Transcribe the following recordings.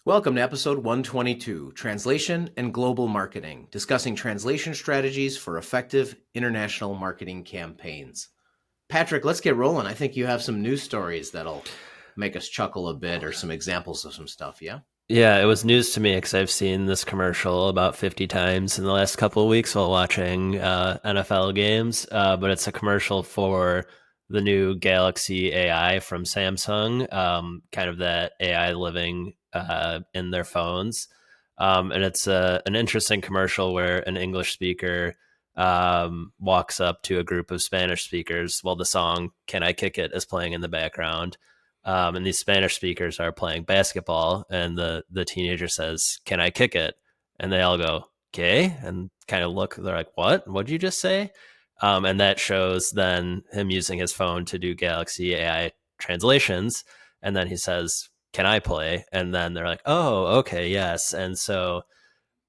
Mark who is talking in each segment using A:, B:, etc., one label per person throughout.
A: Welcome to episode 122, Translation and Global Marketing, discussing translation strategies for effective international marketing campaigns. Patrick, let's get rolling. I think you have some news stories that'll make us chuckle a bit or some examples of some stuff, yeah?
B: Yeah, it was news to me because I've seen this commercial about 50 times in the last couple of weeks while watching NFL games. But it's a commercial for the new Galaxy AI from Samsung, kind of that AI living in their phones. And it's an interesting commercial where an English speaker walks up to a group of Spanish speakers while the song Can I Kick It is playing in the background. And these Spanish speakers are playing basketball, and the teenager says, "Can I kick it?" And they all go, "Okay," and kind of look. They're like, "What? What did you just say?" And that shows then him using his phone to do Galaxy AI translations, and then he says, "Can I play?" And then they're like, "Oh, okay, yes." And so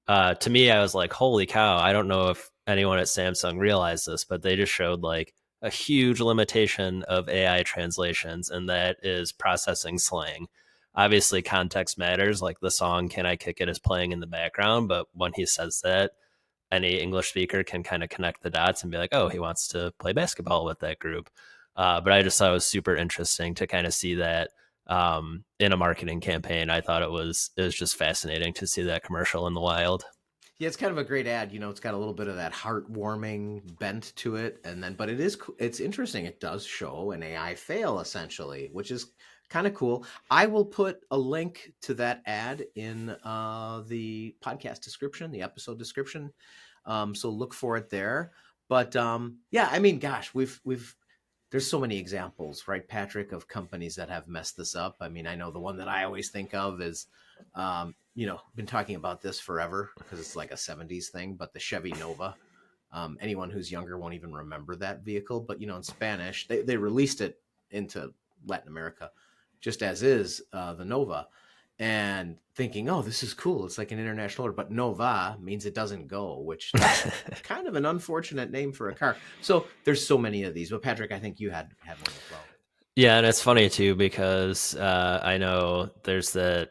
B: to me, I was like, holy cow, I don't know if anyone at Samsung realized this, but they just showed like a huge limitation of AI translations, and that is processing slang. Obviously, context matters. Like the song Can I Kick It is playing in the background, but when he says that, any English speaker can kind of connect the dots and be like, oh, he wants to play basketball with that group. But I just thought it was super interesting to kind of see that in a marketing campaign. I thought it was just fascinating to see that commercial in the wild.
A: Yeah, it's kind of a great ad. It's got a little bit of that heartwarming bent to it, and then, but it's interesting. It does show an AI fail essentially, which is kind of cool. I will put a link to that ad in the podcast description, the episode description. So look for it there. But yeah, I mean, gosh, we've there's so many examples, right, Patrick, of companies that have messed this up. I mean, I know the one that I always think of is, been talking about this forever because it's like a 70s thing, but the Chevy Nova. Anyone who's younger won't even remember that vehicle, but in Spanish, they released it into Latin America just as is, the Nova, and thinking, oh, this is cool. It's like an international order, but Nova means it doesn't go, which that's kind of an unfortunate name for a car. So there's so many of these. But Patrick, I think you had one as well.
B: Yeah, and it's funny too because I know there's that.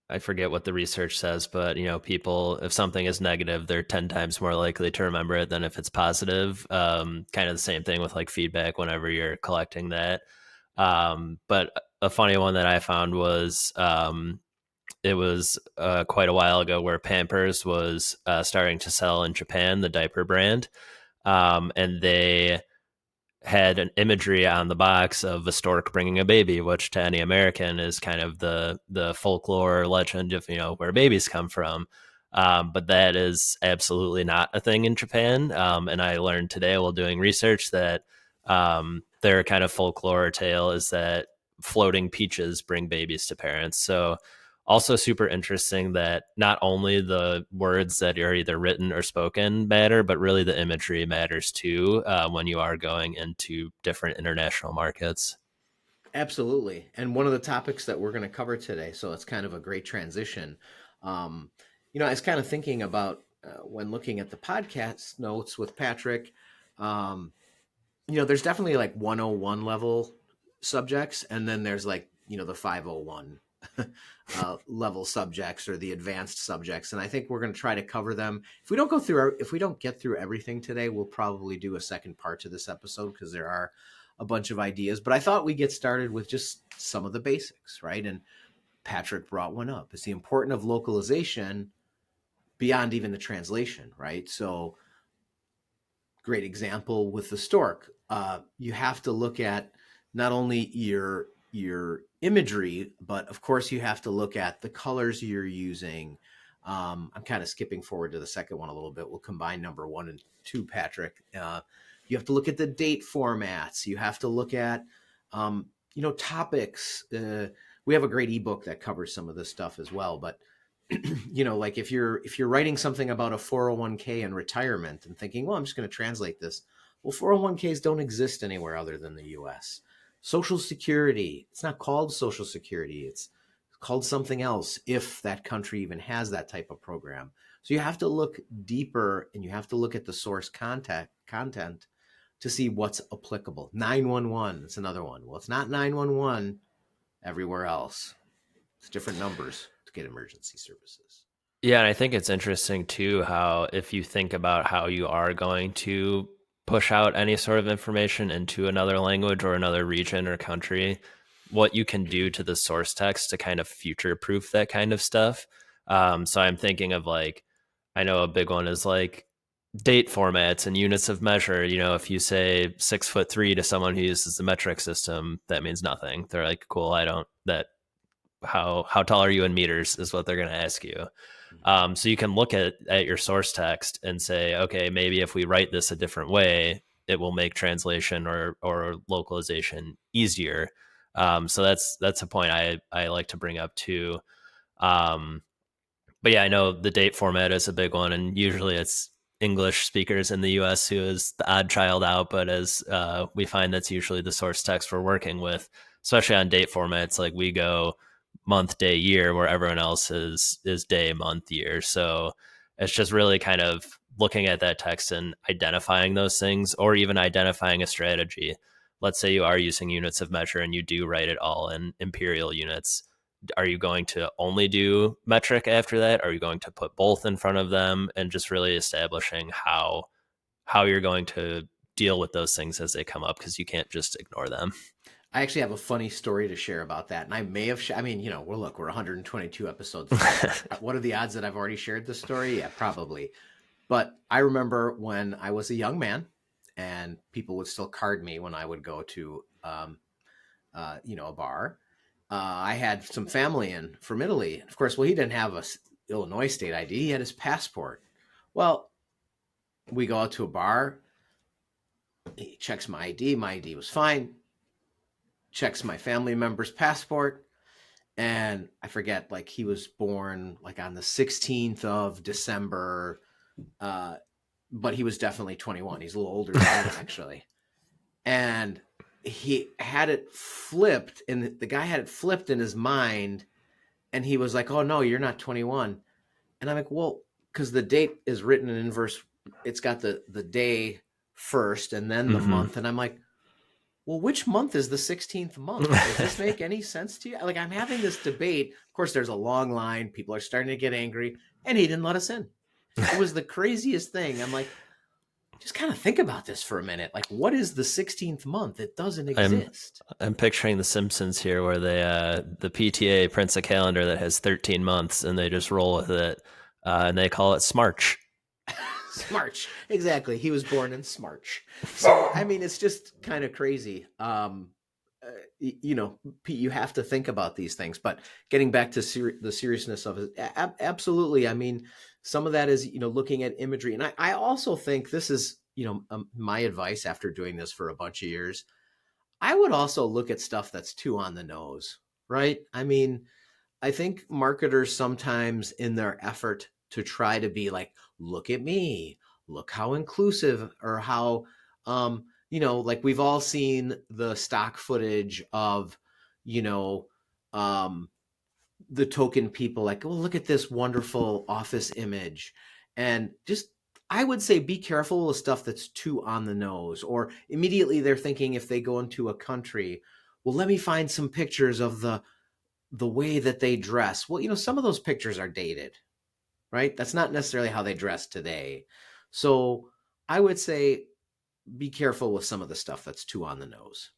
B: I forget what the research says, but people, if something is negative, they're 10 times more likely to remember it than if it's positive. Kind of the same thing with like feedback whenever you're collecting that. But a funny one that I found was it was quite a while ago where Pampers was starting to sell in Japan, the diaper brand, and they had an imagery on the box of a stork bringing a baby, which to any American is kind of the folklore legend of where babies come from. But that is absolutely not a thing in Japan. And I learned today while doing research that their kind of folklore tale is that floating peaches bring babies to parents. So also super interesting that not only the words that are either written or spoken matter, but really the imagery matters too when you are going into different international markets.
A: Absolutely. And one of the topics that we're going to cover today, so it's kind of a great transition. Um, I was kind of thinking about when looking at the podcast notes with Patrick. Um, there's definitely like 101 level subjects, and then there's like, the 501 level subjects or the advanced subjects. And I think we're going to try to cover them. If we don't get through everything today, we'll probably do a second part to this episode because there are a bunch of ideas. But I thought we'd get started with just some of the basics, right? And Patrick brought one up. It's the importance of localization beyond even the translation, right? So great example with the stork. You have to look at not only your imagery, but of course you have to look at the colors you're using. I'm kind of skipping forward to the second one a little bit. We'll combine number one and two, Patrick. You have to look at the date formats. You have to look at topics. We have a great ebook that covers some of this stuff as well, but like if you're writing something about a 401k and retirement and thinking, well, I'm just going to translate this. Well, 401ks don't exist anywhere other than the US. Social security, it's not called social security. It's called something else if that country even has that type of program. So you have to look deeper and you have to look at the source content to see what's applicable. 911, it's another one. Well, it's not 911 everywhere else. It's different numbers to get emergency services.
B: Yeah, and I think it's interesting too how if you think about how you are going to push out any sort of information into another language or another region or country, what you can do to the source text to kind of future proof that kind of stuff. So I'm thinking of like, I know a big one is like date formats and units of measure. You know, if you say 6'3" to someone who uses the metric system, that means nothing. They're like, cool, I don't that how tall are you in meters is what they're going to ask you. So you can look at your source text and say, okay, maybe if we write this a different way, it will make translation or localization easier. So that's a point I like to bring up too. Um, but yeah, I know the date format is a big one, and usually it's English speakers in the U.S. who is the odd child out. But as we find, that's usually the source text we're working with, especially on date formats. Like we go month, day, year, where everyone else is day, month, year. So it's just really kind of looking at that text and identifying those things, or even identifying a strategy. Let's say you are using units of measure and you do write it all in imperial units. Are you going to only do metric after that? Are you going to put both in front of them, and just really establishing how you're going to deal with those things as they come up, because you can't just ignore them.
A: I actually have a funny story to share about that. And I may have, I mean, we're 122 episodes in. What are the odds that I've already shared this story? Yeah, probably. But I remember when I was a young man and people would still card me when I would go to, a bar. I had some family in from Italy. Of course, well, he didn't have a Illinois state ID. He had his passport. Well, we go out to a bar. He checks my ID. My ID was fine. Checks my family member's passport. And I forget, like he was born like on the 16th of December, but he was definitely 21. He's a little older than me, actually. And he had it flipped, and the guy had it flipped in his mind, and he was like, "Oh no, you're not 21." And I'm like, "Well, because the date is written in inverse. It's got the day first and then the
B: Mm-hmm.
A: month." And I'm like, "Well, which month is the 16th month? Does this make any sense to you?" Like, I'm having this debate. Of course, there's a long line. People are starting to get angry, and he didn't let us in. It was the craziest thing. I'm like, just kind of think about this for a minute. Like, what is the 16th month? It doesn't
B: I'm
A: exist.
B: I'm picturing The Simpsons here, where they the PTA prints a calendar that has 13 months, and they just roll with it, and they call it Smarch.
A: Smarch. Exactly. He was born in Smarch. So, I mean, it's just kind of crazy. Pete, you have to think about these things. But getting back to the seriousness of it, absolutely. I mean, some of that is, looking at imagery. And I also think this is, my advice after doing this for a bunch of years. I would also look at stuff that's too on the nose, right? I mean, I think marketers sometimes, in their effort to try to be like, look at me, look how inclusive, or how, like we've all seen the stock footage of, you know, um, the token people, like, well, look at this wonderful office image. And just, I would say be careful with stuff that's too on the nose, or immediately they're thinking if they go into a country, well, let me find some pictures of the way that they dress. Well, some of those pictures are dated, right? That's not necessarily how they dress today. So I would say be careful with some of the stuff that's too on the nose.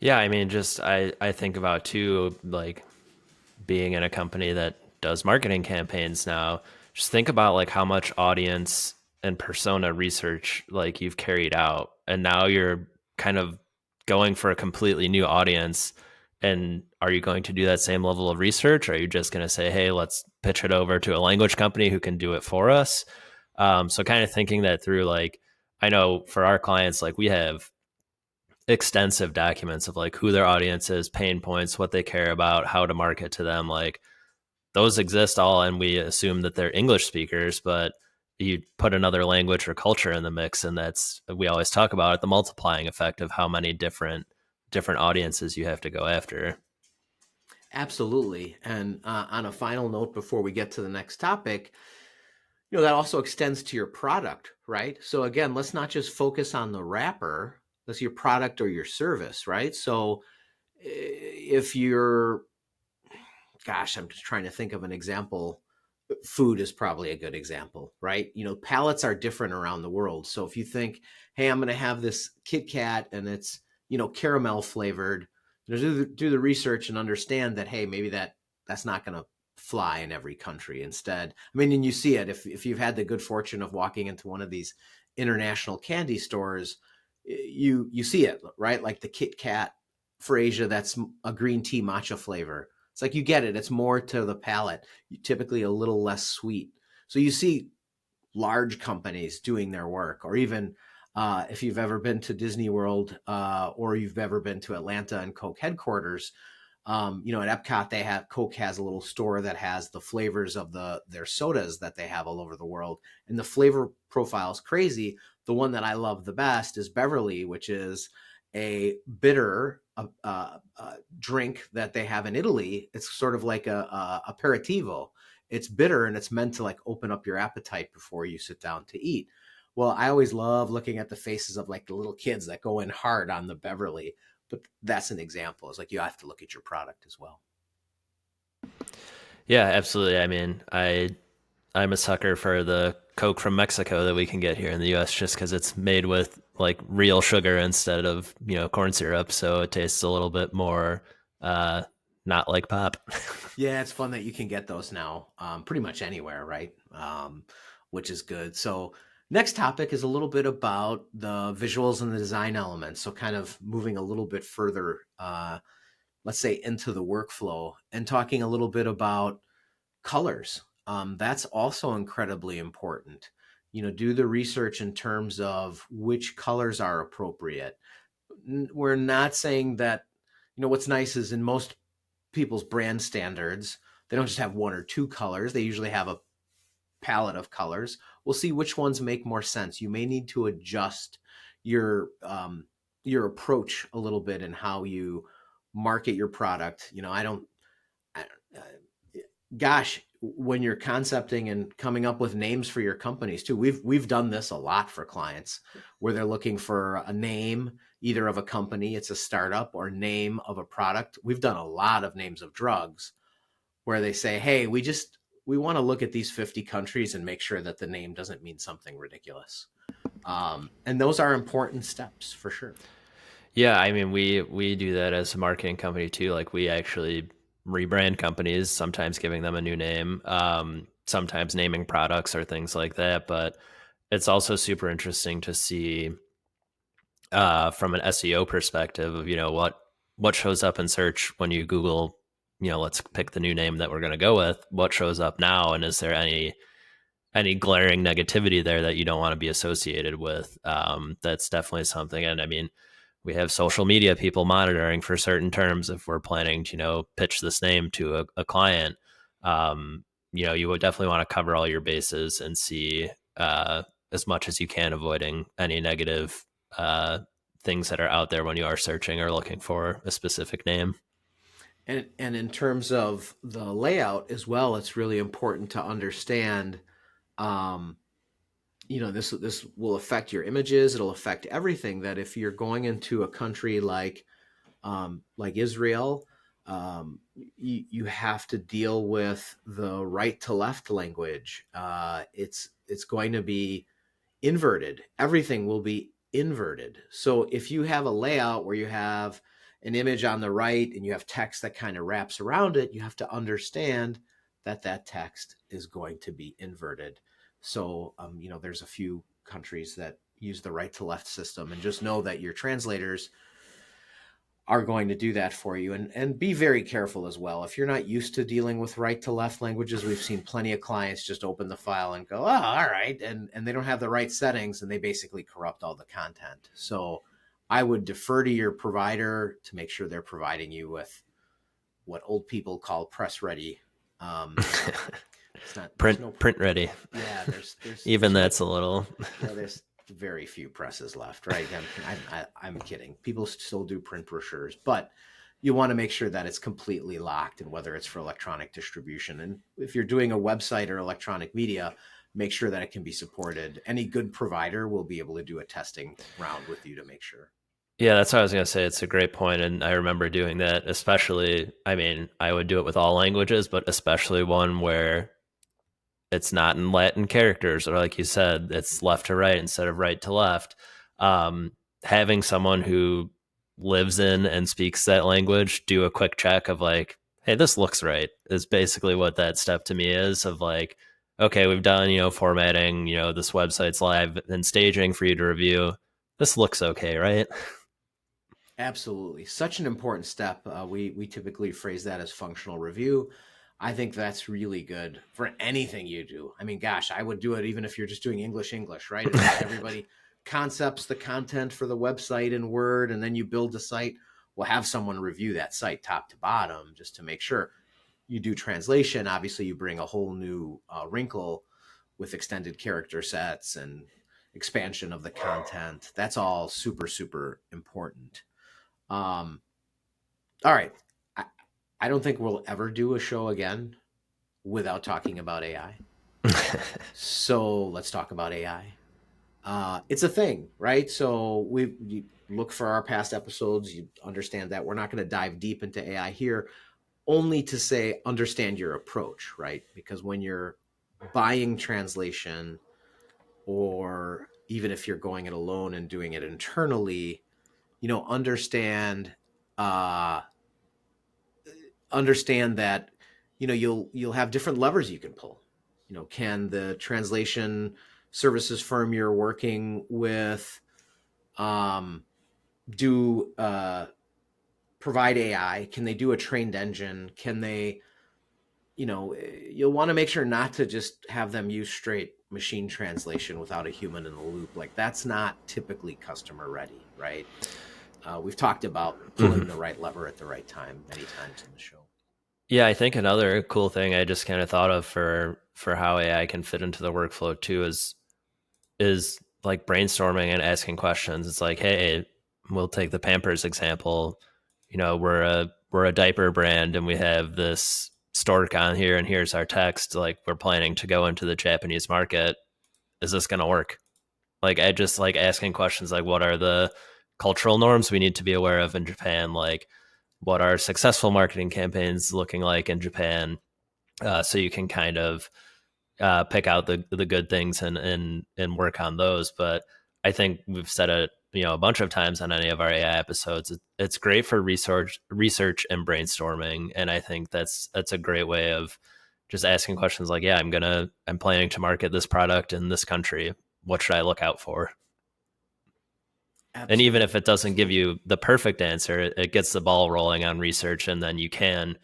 B: Yeah, I mean, just I think about too, like being in a company that does marketing campaigns now. Just think about like how much audience and persona research like you've carried out, and now you're kind of going for a completely new audience. And are you going to do that same level of research? Or are you just going to say, hey, let's pitch it over to a language company who can do it for us? So kind of thinking that through, like, I know for our clients, like we have extensive documents of like who their audience is, pain points, what they care about, how to market to them. Like those exist all, and we assume that they're English speakers, but you put another language or culture in the mix, and that's, we always talk about it, the multiplying effect of how many different audiences you have to go after.
A: Absolutely. And on a final note, before we get to the next topic, that also extends to your product, right? So again, let's not just focus on the wrapper. That's your product or your service, right? So if you're gosh, I'm just trying to think of an example. Food is probably a good example, right? Palates are different around the world. So if you think, hey, I'm going to have this Kit Kat and it's, caramel flavored, do the research and understand that, hey, maybe that's not going to fly in every country. Instead, I mean, and you see it if you've had the good fortune of walking into one of these international candy stores, you see it, right? Like the Kit Kat for Asia, that's a green tea matcha flavor. It's like you get it. It's more to the palate, typically a little less sweet. So you see large companies doing their work, or even if you've ever been to Disney World or you've ever been to Atlanta and Coke headquarters, at Epcot Coke has a little store that has the flavors of their sodas that they have all over the world, and the flavor profile is crazy. The one that I love the best is Beverly, which is a bitter drink that they have in Italy. It's sort of like a aperitivo. It's bitter and it's meant to like open up your appetite before you sit down to eat. Well, I always love looking at the faces of like the little kids that go in hard on the Beverly, but that's an example. It's like you have to look at your product as well.
B: Yeah, absolutely. I mean, I'm a sucker for the Coke from Mexico that we can get here in the U.S. just because it's made with like real sugar instead of corn syrup, so it tastes a little bit more not like pop.
A: Yeah, it's fun that you can get those now pretty much anywhere, right? Which is good. So, next topic is a little bit about the visuals and the design elements. So, kind of moving a little bit further, let's say, into the workflow and talking a little bit about colors. That's also incredibly important. Do the research in terms of which colors are appropriate. We're not saying that, what's nice is in most people's brand standards, they don't just have one or two colors. They usually have a palette of colors. We'll see which ones make more sense. You may need to adjust your approach a little bit in how you market your product. Gosh, when you're concepting and coming up with names for your companies too, we've done this a lot for clients where they're looking for a name either of a company, it's a startup, or name of a product. We've done a lot of names of drugs where they say, hey, we want to look at these 50 countries and make sure that the name doesn't mean something ridiculous. And those are important steps for sure.
B: Yeah, I mean, we do that as a marketing company too. Like we actually rebrand companies, sometimes giving them a new name, sometimes naming products or things like that. But it's also super interesting to see from an SEO perspective of what shows up in search when you Google. Let's pick the new name that we're going to go with. What shows up now, and is there any glaring negativity there that you don't want to be associated with? That's definitely something. And I mean, we have social media people monitoring for certain terms if we're planning to pitch this name to a client. You would definitely want to cover all your bases and see as much as you can, avoiding any negative things that are out there when you are searching or looking for a specific name.
A: And in terms of the layout as well, it's really important to understand um, this will affect your images, it'll affect everything. That if you're going into a country like Israel, you have to deal with the right to left language. It's going to be inverted. Everything will be inverted. So if you have a layout where you have an image on the right and you have text that kind of wraps around it, you have to understand that text is going to be inverted. So, there's a few countries that use the right to left system, and just know that your translators are going to do that for you, and be very careful as well. If you're not used to dealing with right to left languages, we've seen plenty of clients just open the file and go, oh, all right. And they don't have the right settings and they basically corrupt all the content. So I would defer to your provider to make sure they're providing you with what old people call press ready. It's not
B: print ready.
A: Yeah, there's
B: even that's a little.
A: There's very few presses left, right? I'm kidding. People still do print brochures, but you want to make sure that it's completely locked, and whether it's for electronic distribution. And if you're doing a website or electronic media, make sure that it can be supported. Any good provider will be able to do a testing round with you to make sure.
B: Yeah, that's what I was going to say. It's a great point, and I remember doing that, especially, I mean, I would do it with all languages, but especially one where it's not in Latin characters, or like you said, it's left to right instead of right to left. Um, Having someone who lives in and speaks that language do a quick check of like, hey, this looks right, is basically what that step to me is of like, okay, we've done, formatting, this website's live and staging for you to review. This looks okay, right?
A: Absolutely, such an important step. We typically phrase that as functional review. I think that's really good for anything you do. I mean, gosh, I would do it even if you're just doing English, right? If everybody concepts the content for the website in Word, and then you build the site, we'll have someone review that site top to bottom just to make sure. You do translation. Obviously, you bring a whole new wrinkle with extended character sets and expansion of the content. That's all super, super important. Um, all right. I, I don't think we'll ever do a show again without talking about AI. So let's talk about AI. It's a thing, right? So you look for our past episodes. You understand that we're not going to dive deep into AI here, only to say understand your approach, right? Because when you're buying translation, or even if you're going it alone and doing it internally, understand uh, understand that you'll have different levers you can pull. Can the translation services firm you're working with um, do provide AI? Can they do a trained engine? Can they, you'll want to make sure not to just have them use straight machine translation without a human in the loop. Like that's not typically customer ready, right? We've talked about pulling
B: Mhm.
A: the right lever at the right time many times in the show.
B: Yeah, I think another cool thing I just kind of thought of for how AI can fit into the workflow too is like brainstorming and asking questions. It's like, hey, we'll take the Pampers example. We're a diaper brand and we have this stork on here and here's our text. Like we're planning to go into the Japanese market. Is this gonna work? Like I just like asking questions like what are the cultural norms we need to be aware of in Japan? Like what are successful marketing campaigns looking like in Japan? So you can kind of pick out the good things and work on those. But I think we've said it a bunch of times on any of our AI episodes. It's great for research and brainstorming, and I think that's a great way of just asking questions like, yeah, I'm planning to market this product in this country. What should I look out for? And even if
A: Absolutely,
B: it doesn't give
A: absolutely.
B: you the perfect answer, it gets the ball rolling on research, and then you can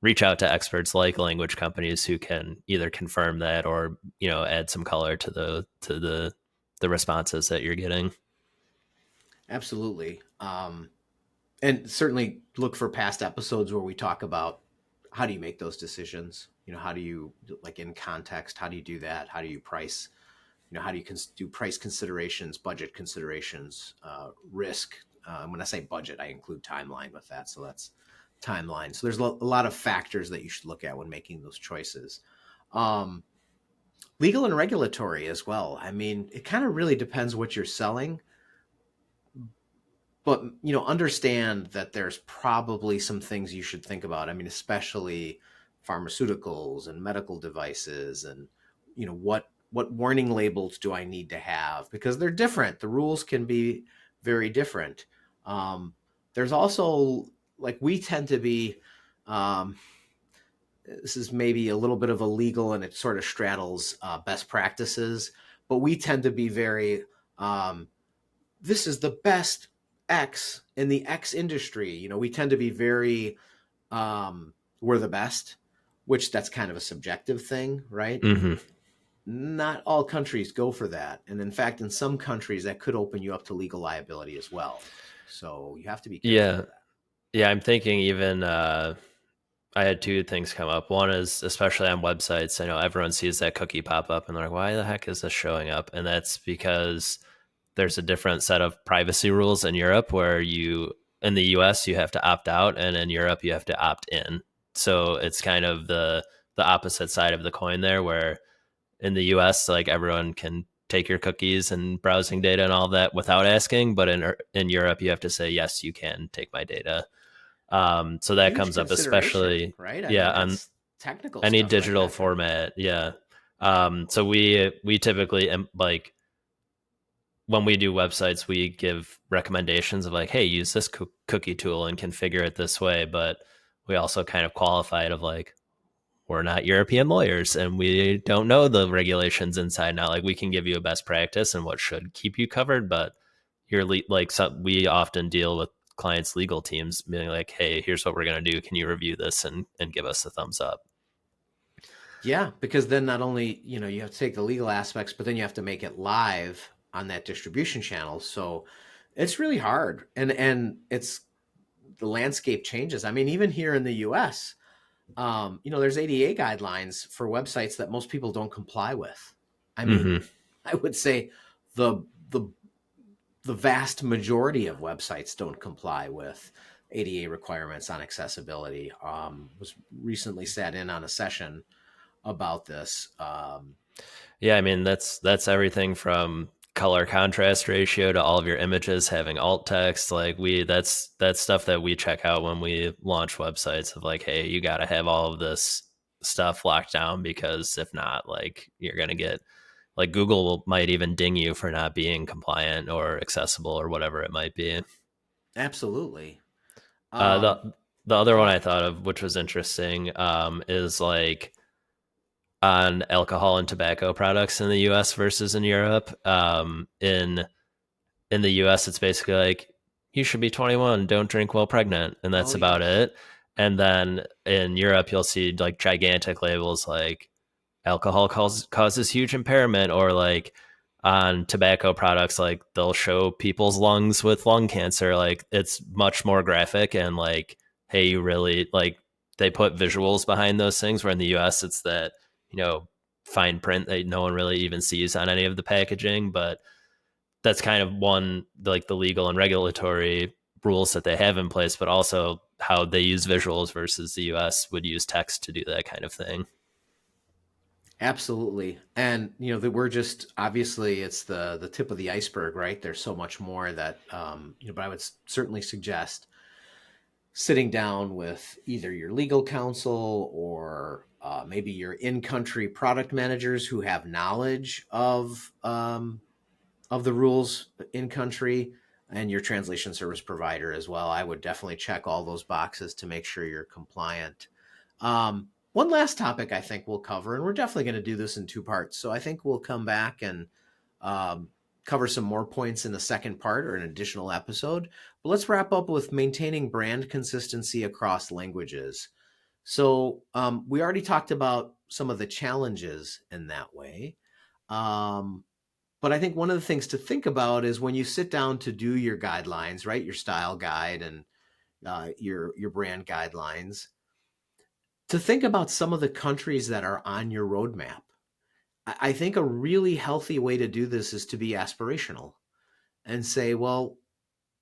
B: reach out to experts like language companies who can either confirm that or add some color to the responses that you're getting.
A: Absolutely. And certainly look for past episodes where we talk about how do you make those decisions? How do you, like in context, how do you do that? How do you price? How do you do price considerations, budget considerations, risk? When I say budget, I include timeline with that. So that's timeline. So there's a lot of factors that you should look at when making those choices. Um, Legal and regulatory as well. I mean, it kind of really depends what you're selling, but understand that there's probably some things you should think about. I mean, especially pharmaceuticals and medical devices, and what warning labels do I need to have, because they're different. The rules can be very different. um, there's also, like, we tend to be, um, this is maybe a little bit of a legal, and it sort of straddles best practices, but we tend to be very, um, this is the best X in the X industry. We tend to be very, we're the best, which that's kind of a subjective thing, right?
B: Mm-hmm.
A: Not all countries go for that. And in fact, in some countries, that could open you up to legal liability as well. So you have to be careful
B: Yeah,
A: of that.
B: yeah. I'm thinking even I had two things come up. One is especially on websites. I know everyone sees that cookie pop up and they're like, "Why the heck is this showing up?" And that's because there's a different set of privacy rules in Europe where in the US you have to opt out and in Europe you have to opt in. So it's kind of the opposite side of the coin there where in the US like everyone can take your cookies and browsing data and all that without asking. But in Europe, you have to say, yes, you can take my data. So that
A: Huge
B: comes up
A: consideration,
B: especially,
A: right? I
B: yeah,
A: mean,
B: on
A: that's technical
B: any
A: stuff, right,
B: digital
A: Patrick?
B: format. Yeah. So we typically like when we do websites, we give recommendations of like, hey, use this cookie tool and configure it this way. But we also kind of qualify it of like, we're not European lawyers and we don't know the regulations inside and out. Like we can give you a best practice and what should keep you covered, but like we often deal with clients' legal teams being like, hey, here's what we're going to do. Can you review this and give us a thumbs up?
A: Yeah, because then not only, you have to take the legal aspects, but then you have to make it live on that distribution channel. So it's really hard. And it's the landscape changes. I mean, even here in the US, there's ADA guidelines for websites that most people don't comply with. I mean,
B: Mm-hmm.
A: I would say the the the vast majority of websites don't comply with ADA requirements on accessibility. Was recently sat in on a session about this.
B: Yeah, I mean that's everything from color contrast ratio to all of your images having alt text. Like that's stuff that we check out when we launch websites of like, hey, you got to have all of this stuff locked down because if not, like you're gonna get like Google might even ding you for not being compliant or accessible or whatever it might be.
A: Absolutely.
B: Uh,
A: Um,
B: the other
A: Go
B: one
A: ahead.
B: I thought of, which was interesting, is like on alcohol and tobacco products in the U.S. versus in Europe. In the US, it's basically like, you should be 21, don't drink while pregnant. And
A: Oh
B: that's about
A: yes.
B: it. And then in Europe, you'll see like gigantic labels like alcohol causes huge impairment, or like on tobacco products, like they'll show people's lungs with lung cancer. Like it's much more graphic and like, hey, you really like they put visuals behind those things. Where in the US, it's that, you know, fine print that no one really even sees on any of the packaging. But that's kind of one like the legal and regulatory rules that they have in place, but also how they use visuals versus the US would use text to do that kind of thing.
A: Absolutely. And that we're just obviously it's the tip of the iceberg, right? There's so much more that but I would certainly suggest sitting down with either your legal counsel or maybe your in-country product managers who have knowledge of the rules in country, and your translation service provider as well. I would definitely check all those boxes to make sure you're compliant. One last topic I think we'll cover, and we're definitely going to do this in two parts. So I think we'll come back and um, cover some more points in the second part or an additional episode. But let's wrap up with maintaining brand consistency across languages. So we already talked about some of the challenges in that way. Um, but I think one of the things to think about is when you sit down to do your guidelines, right? Your style guide and your brand guidelines, to think about some of the countries that are on your roadmap. I think a really healthy way to do this is to be aspirational and say, well,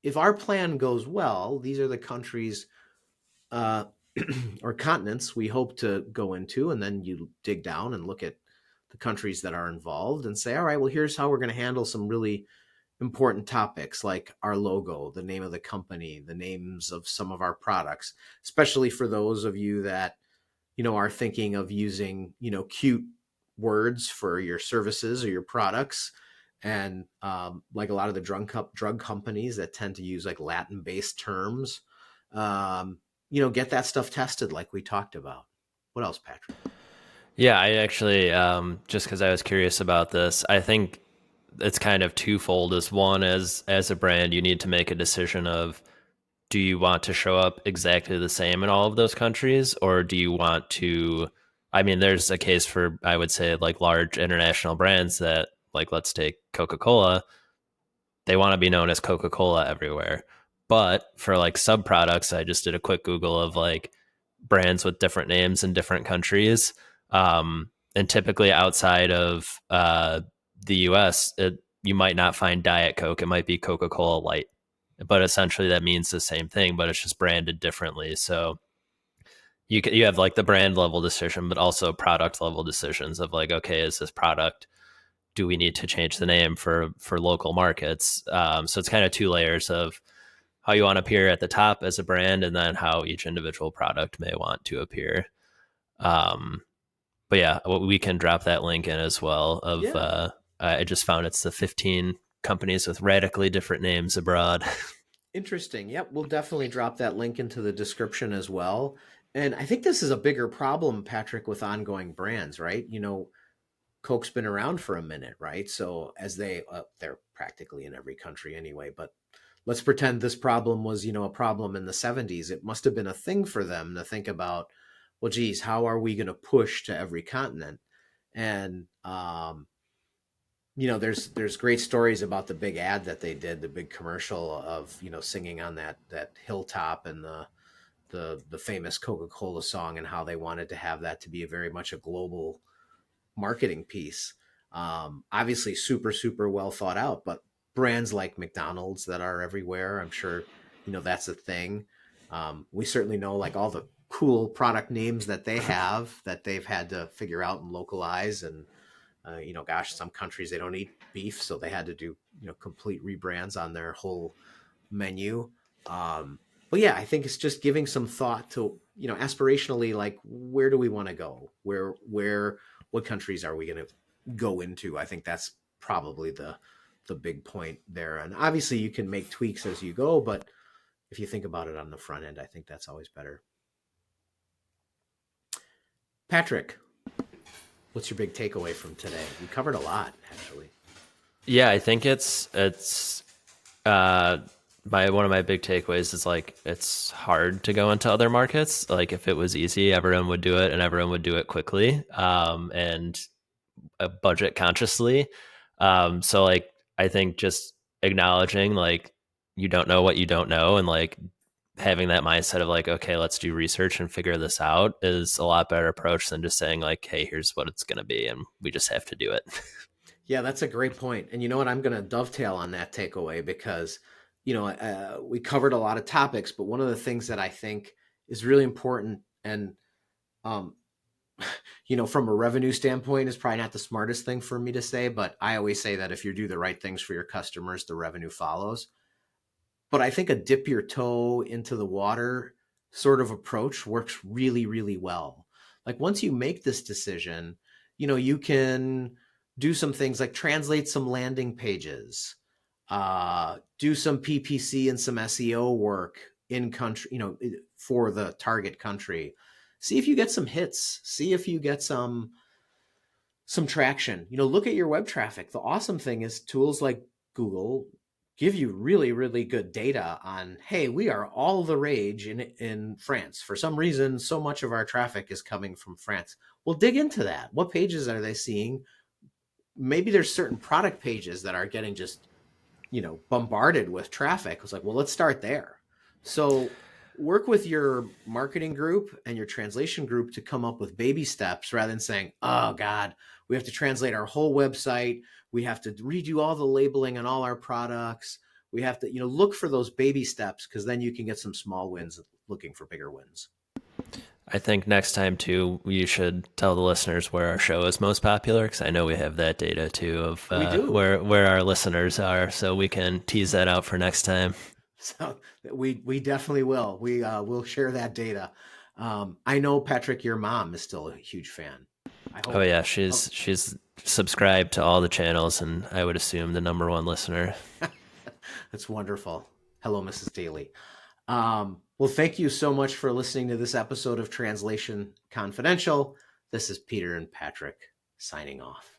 A: if our plan goes well, these are the countries uh, or continents we hope to go into. And then you dig down and look at the countries that are involved and say, all right, well, here's how we're going to handle some really important topics like our logo, the name of the company, the names of some of our products, especially for those of you that, are thinking of using, cute words for your services or your products. And like a lot of the drug companies that tend to use like Latin based terms, get that stuff tested like we talked about. What else, Patrick?
B: Yeah, I actually just because I was curious about this, I think it's kind of twofold. As one, as a brand, you need to make a decision of, do you want to show up exactly the same in all of those countries, or do you want to, I mean, there's a case for, I would say, like large international brands that, like, let's take Coca-Cola, they want to be known as Coca-Cola everywhere. But for like sub products, I just did a quick Google of like brands with different names in different countries. And typically outside of the US, you might not find Diet Coke. It might be Coca-Cola Light. But essentially that means the same thing, but it's just branded differently. So you have like the brand level decision, but also product level decisions of like, okay, is this product do we need to change the name for local markets? So it's kind of two layers of how you want to appear at the top as a brand, and then how each individual product may want to appear. Um, but yeah, we can drop that link in as well. Of
A: Yeah.
B: I just found it's the 15 companies with radically different names abroad.
A: Interesting. Yep, we'll definitely drop that link into the description as well. And I think this is a bigger problem, Patrick, with ongoing brands, right? Coke's been around for a minute, right? So as they're practically in every country anyway, but let's pretend this problem was, a problem in the 70s. It must have been a thing for them to think about, well, geez, how are we going to push to every continent? And there's great stories about the big ad that they did, the big commercial of, singing on that hilltop, and the famous Coca-Cola song, and how they wanted to have that to be very much a global marketing piece. Obviously super, super well thought out, but brands like McDonald's that are everywhere, I'm sure, that's a thing. We certainly know, like, all the cool product names that they have that they've had to figure out and localize. And gosh, some countries they don't eat beef, so they had to do complete rebrands on their whole menu. But yeah, I think it's just giving some thought to, aspirationally, like, where do we want to go? What countries are we going to go into? I think that's probably the big point there. And obviously you can make tweaks as you go, but if you think about it on the front end, I think that's always better. Patrick, what's your big takeaway from today? We covered a lot, actually.
B: Yeah, I think it's uh one of my big takeaways is, like, it's hard to go into other markets. Like, if it was easy, everyone would do it, and everyone would do it quickly, and budget consciously. So, like, I think just acknowledging, like, you don't know what you don't know, and, like, having that mindset of, like, okay, let's do research and figure this out, is a lot better approach than just saying, like, hey, here's what it's going to be, and we just have to do it.
A: Yeah, that's a great point. And you know what? I'm going to dovetail on that takeaway because, we covered a lot of topics, but one of the things that I think is really important, and, um, from a revenue standpoint, is probably not the smartest thing for me to say, but I always say that if you do the right things for your customers, the revenue follows. But I think a dip your toe into the water sort of approach works really, really well. Like, once you make this decision, you can do some things like translate some landing pages, do some PPC and some SEO work in country, for the target country. See if you get some hits. See if you get some traction. Look at your web traffic. The awesome thing is tools like Google give you really, really good data on, hey, we are all the rage in France. For some reason, so much of our traffic is coming from France. Well, dig into that. What pages are they seeing? Maybe there's certain product pages that are getting just, bombarded with traffic. It's like, well, let's start there. So work with your marketing group and your translation group to come up with baby steps, rather than saying, oh God, we have to translate our whole website. We have to redo all the labeling on all our products. We have to, look for those baby steps, because then you can get some small wins looking for bigger wins.
B: I think next time too, you should tell the listeners where our show is most popular, because I know we have that data too of
A: We do.
B: where our listeners are, so we can tease that out for next time.
A: So we definitely will. We will share that data. I know, Patrick, your mom is still a huge fan. I
B: Oh
A: hope.
B: yeah,
A: Oh,
B: she's subscribed to all the channels, and I would assume the number one listener.
A: that's wonderful. Hello, Mrs. Daley. Well, thank you so much for listening to this episode of Translation Confidential. This is Peter and Patrick signing off.